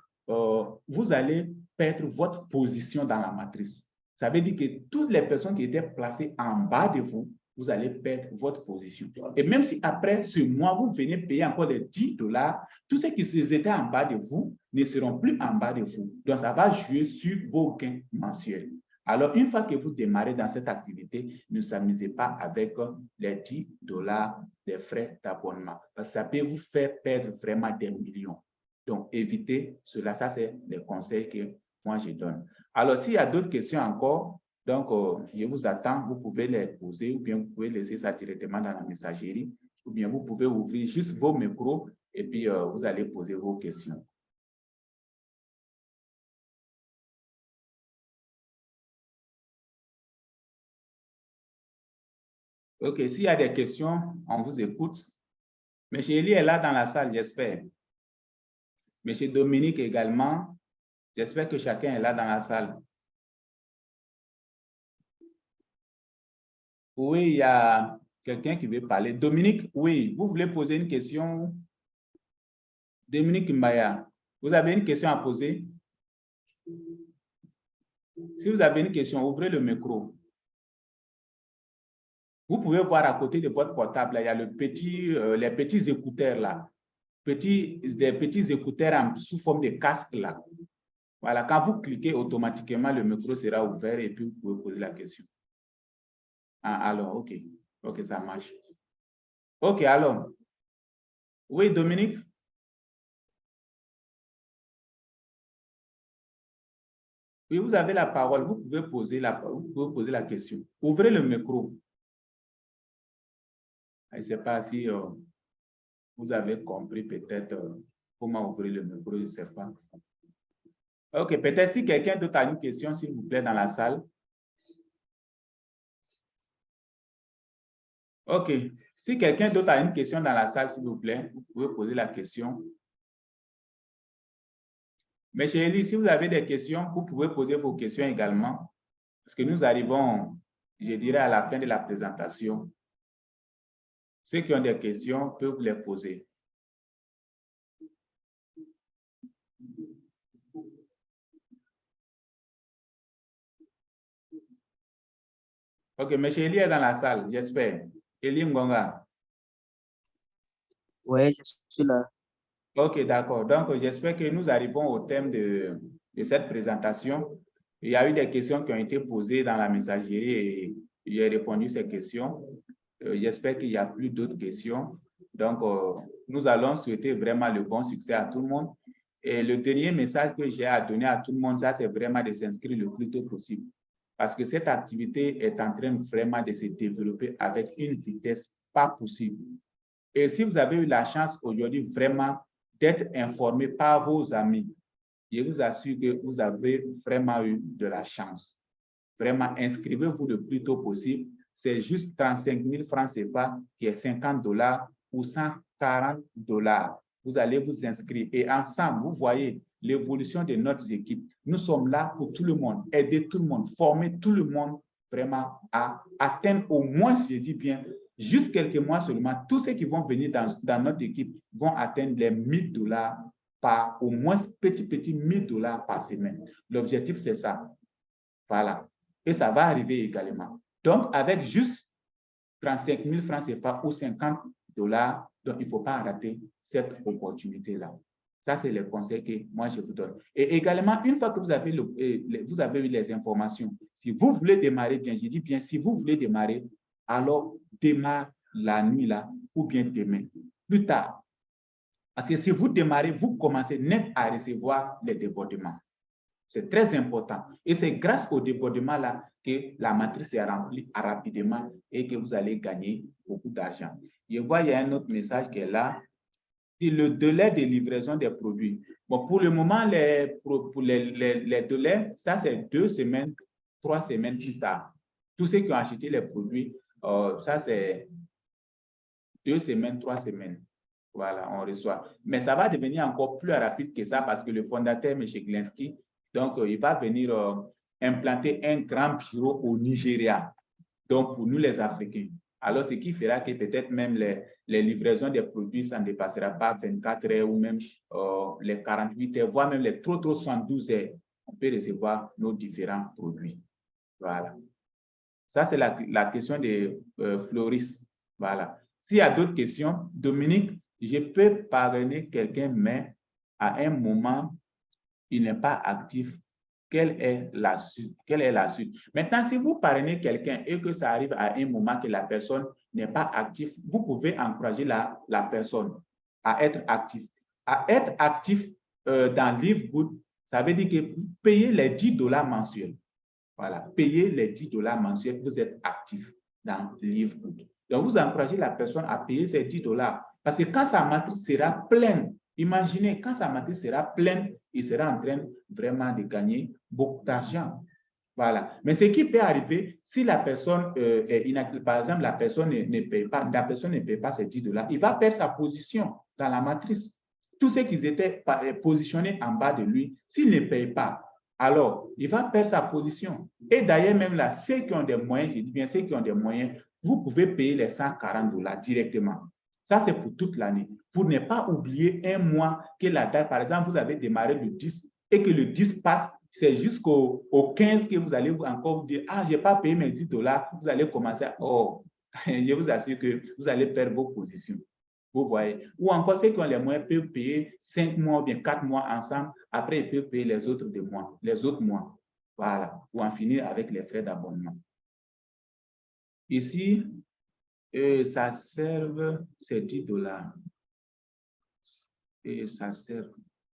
vous allez perdre votre position dans la matrice. Ça veut dire que toutes les personnes qui étaient placées en bas de vous, vous allez perdre votre position. Et même si après ce mois, vous venez payer encore les 10 $, tous ceux qui étaient en bas de vous ne seront plus en bas de vous. Donc, ça va jouer sur vos gains mensuels. Alors, une fois que vous démarrez dans cette activité, ne s'amusez pas avec les 10 $ des frais d'abonnement. Parce que ça peut vous faire perdre vraiment des millions. Donc, évitez cela. Ça, c'est les conseils que moi, je donne. Alors, s'il y a d'autres questions encore, donc, je vous attends. Vous pouvez les poser ou bien vous pouvez laisser ça directement dans la messagerie ou bien vous pouvez ouvrir juste vos micros et puis vous allez poser vos questions. OK, s'il y a des questions, on vous écoute. Monsieur Eli est là dans la salle, j'espère. Monsieur Dominique également. J'espère que chacun est là dans la salle. Oui, il y a quelqu'un qui veut parler. Dominique, oui, vous voulez poser une question? Dominique Mbaya, vous avez une question à poser? Si vous avez une question, ouvrez le micro. Vous pouvez voir à côté de votre portable, là, il y a le petit, les petits écouteurs là. Des petits écouteurs sous forme de casque là. Voilà, quand vous cliquez, automatiquement, le micro sera ouvert et puis vous pouvez poser la question. Ah, alors, OK. OK, ça marche. OK, alors. Oui, Dominique? Oui, vous avez la parole. Vous pouvez poser la question. Ouvrez le micro. Je ne sais pas si vous avez compris peut-être comment ouvrir le micro, je ne sais pas. OK, peut-être si quelqu'un d'autre a une question, s'il vous plaît, dans la salle. OK. Si quelqu'un d'autre a une question dans la salle, s'il vous plaît, vous pouvez poser la question. Monsieur Eli, si vous avez des questions, vous pouvez poser vos questions également, parce que nous arrivons, je dirais, à la fin de la présentation. Ceux qui ont des questions peuvent les poser. OK, monsieur Eli est dans la salle, j'espère. Eli Ngonga. Oui, je suis là. OK, d'accord. Donc, j'espère que nous arrivons au thème de cette présentation. Il y a eu des questions qui ont été posées dans la messagerie et j'ai répondu à ces questions. J'espère qu'il n'y a plus d'autres questions. Donc, nous allons souhaiter vraiment le bon succès à tout le monde. Et le dernier message que j'ai à donner à tout le monde, ça, c'est vraiment de s'inscrire le plus tôt possible. Parce que cette activité est en train vraiment de se développer avec une vitesse pas possible. Et si vous avez eu la chance aujourd'hui vraiment d'être informé par vos amis, je vous assure que vous avez vraiment eu de la chance. Vraiment, inscrivez-vous le plus tôt possible. C'est juste 35 000 francs CFA qui est 50 $ ou 140 $. Vous allez vous inscrire et ensemble, vous voyez l'évolution de notre équipe. Nous sommes là pour tout le monde, aider tout le monde, former tout le monde vraiment à atteindre au moins, je dis bien, juste quelques mois seulement, tous ceux qui vont venir dans notre équipe vont atteindre les 1 000 $ par au moins petit 1 000 $ par semaine. L'objectif, c'est ça. Voilà. Et ça va arriver également. Donc, avec juste 35 000 francs CFA ou 50 $, donc il ne faut pas rater cette opportunité-là. Ça, c'est le conseil que moi, je vous donne. Et également, une fois que vous avez eu les informations, si vous voulez démarrer bien, je dis bien, si vous voulez démarrer, alors démarre la nuit là ou bien demain, plus tard. Parce que si vous démarrez, vous commencez net à recevoir les débordements. C'est très important. Et c'est grâce au débordement-là que la matrice est remplie rapidement et que vous allez gagner beaucoup d'argent. Je vois, il y a un autre message qui est là. C'est le délai de livraison des produits. Bon, pour le moment, les délais, ça c'est 2 semaines, 3 semaines plus tard. Tous ceux qui ont acheté les produits, ça c'est 2 semaines, 3 semaines. Voilà, on reçoit. Mais ça va devenir encore plus rapide que ça parce que le fondateur, M. Glinsky, donc il va venir implanter un grand bureau au Nigeria. Donc, pour nous, les Africains. Alors, ce qui fera que peut-être même les livraisons des produits, ça ne dépassera pas 24 heures ou même les 48 heures, voire même les trop 72 heures. On peut recevoir nos différents produits. Voilà. Ça, c'est la question de Floris. Voilà. S'il y a d'autres questions, Dominique, je peux parrainer quelqu'un, mais à un moment, il n'est pas actif. Quelle est la suite? Maintenant, si vous parrainez quelqu'un et que ça arrive à un moment que la personne n'est pas active, vous pouvez encourager la personne à être active. À être actif dans Livegood, ça veut dire que vous payez les 10 $ mensuels. Voilà, payez les 10 $ mensuels, vous êtes actif dans Livegood. Donc, vous encouragez la personne à payer ces 10 $. Parce que quand sa matrice sera pleine, imaginez, quand sa matrice sera pleine, il sera en train vraiment de gagner beaucoup d'argent. Voilà. Mais ce qui peut arriver, si la personne est inactive, par exemple, la personne ne paye pas ces 10 $, il va perdre sa position dans la matrice. Tous ceux qui étaient positionnés en bas de lui, s'il ne paye pas, alors il va perdre sa position. Et d'ailleurs, même là, ceux qui ont des moyens, je dis bien ceux qui ont des moyens, vous pouvez payer les 140 $ directement. Ça, c'est pour toute l'année. Pour ne pas oublier un mois que la date, par exemple, vous avez démarré le 10 et que le 10 passe, c'est jusqu'au 15 que vous allez encore vous dire, ah, je n'ai pas payé mes 10 $, vous allez commencer à, oh, je vous assure que vous allez perdre vos positions. Vous voyez. Ou encore ceux qui ont les moyens peuvent payer 5 mois ou bien 4 mois ensemble, après ils peuvent payer les autres mois, les autres mois. Voilà, pour en finir avec les frais d'abonnement. Ici, ça sert ces 10 $. Et ça sert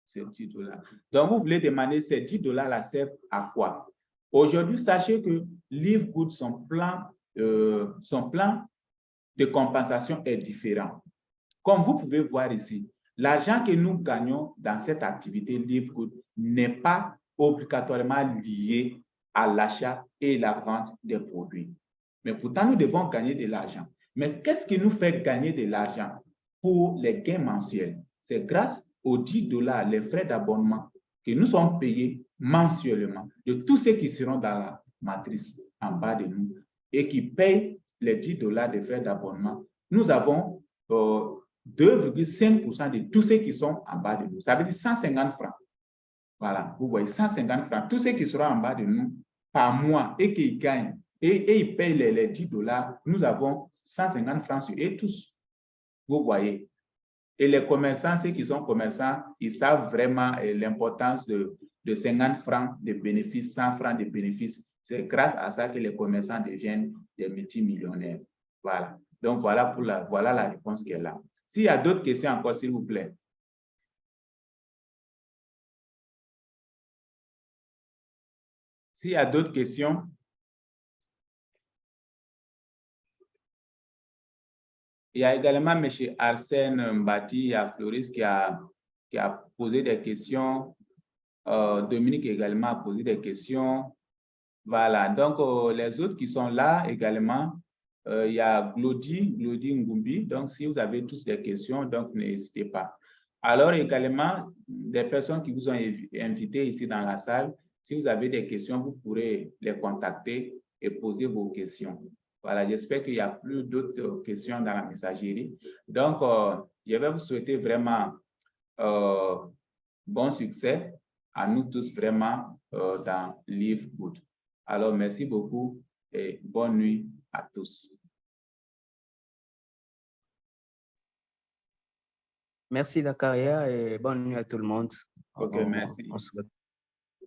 ces 10 $. Donc, vous voulez demander ces 10 $ là servent à quoi? Aujourd'hui, sachez que Livegood, son plan de compensation est différent. Comme vous pouvez voir ici, l'argent que nous gagnons dans cette activité Livegood n'est pas obligatoirement lié à l'achat et la vente des produits. Mais pourtant, nous devons gagner de l'argent. Mais qu'est-ce qui nous fait gagner de l'argent pour les gains mensuels? C'est grâce aux 10 $, les frais d'abonnement que nous sommes payés mensuellement de tous ceux qui seront dans la matrice en bas de nous et qui payent les 10 $ de frais d'abonnement. Nous avons 2,5% de tous ceux qui sont en bas de nous. Ça veut dire 150 francs. Voilà, vous voyez, 150 francs. Tous ceux qui seront en bas de nous par mois et qui gagnent et ils payent les 10 $, nous avons 150 francs sur eux tous. Vous voyez. Et les commerçants, ceux qui sont commerçants, ils savent vraiment l'importance de 50 francs de bénéfices, 100 francs de bénéfices. C'est grâce à ça que les commerçants deviennent des multimillionnaires. Voilà. Donc, voilà la réponse qui est là. S'il y a d'autres questions encore, s'il vous plaît. S'il y a d'autres questions. Il y a également M. Arsène Mbati, il y a Floris qui a posé des questions. Dominique également a posé des questions. Voilà, donc les autres qui sont là également, il y a Glody Ngumbi. Donc, si vous avez tous des questions, donc n'hésitez pas. Alors également, des personnes qui vous ont invité ici dans la salle, si vous avez des questions, vous pourrez les contacter et poser vos questions. Voilà, j'espère qu'il n'y a plus d'autres questions dans la messagerie. Donc, je vais vous souhaiter vraiment bon succès à nous tous vraiment dans Livegood. Alors, merci beaucoup et bonne nuit à tous. Merci Zakaria et bonne nuit à tout le monde. Ok, merci. On se retrouve.